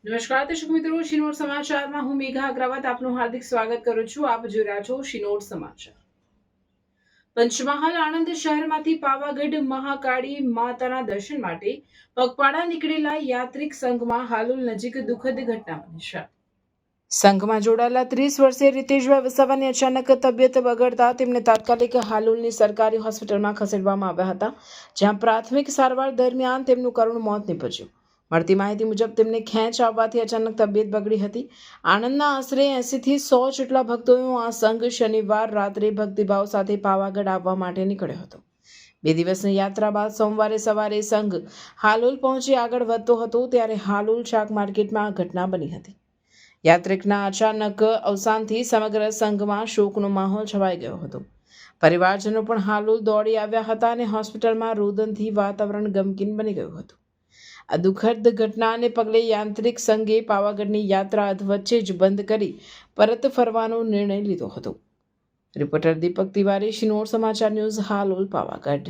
નમસ્કાર દર્શક મિત્રો, શિનોર સમાચારમાં હું મેઘા અગ્રવાલ આપનું હાર્દિક સ્વાગત કરું છું. આપ જોઈ રહ્યા છો શિનોર સમાચાર. પંચમહાલ આણંદ શહેરમાંથી પાવાગઢ મહાકાળી માતાના દર્શન માટે પગપાળા નીકળેલા યાત્રિક સંઘમાં હાલોલ નજીક દુઃખદ ઘટના બની છે. સંઘમાં જોડાયેલા 30 વર્ષીય રીતેશભાઈ વસાવાની અચાનક તબિયત બગડતા તેમને તાત્કાલિક હાલોલની સરકારી હોસ્પિટલમાં ખસેડવામાં આવ્યા હતા, જ્યાં પ્રાથમિક સારવાર દરમિયાન તેમનું કરુણ મોત નીપજ્યું. મળતી માહિતી મુજબ તેમને ખેંચ આવવાથી અચાનક તબિયત બગડી હતી. આણંદના આશરે 80 થી 100 જેટલા ભક્તોનો આ સંઘ શનિવાર રાત્રે ભક્તિભાવ સાથે પાવાગઢ આવવા માટે નીકળ્યો હતો. 2 દિવસની યાત્રા બાદ સોમવારે સવારે સંઘ હાલોલ પહોંચી આગળ વધતો હતો, ત્યારે હાલોલ શાક માર્કેટમાં આ ઘટના બની હતી. યાત્રિકના અચાનક અવસાનથી સમગ્ર સંઘમાં શોકનો માહોલ છવાઈ ગયો હતો. પરિવારજનો પણ હાલોલ દોડી આવ્યા હતા અને હોસ્પિટલમાં રોદનથી વાતાવરણ ગમગીન બની ગયું હતું. આ દુઃખદ ઘટનાને પગલે યાત્રિક સંઘે પાવાગઢની યાત્રા અધવચ્ચે જ બંધ કરી પરત ફરવાનો નિર્ણય લીધો હતો. રિપોર્ટર દીપક તિવારી, શિનોર સમાચાર ન્યૂઝ, હાલોલ, પાવાગઢ.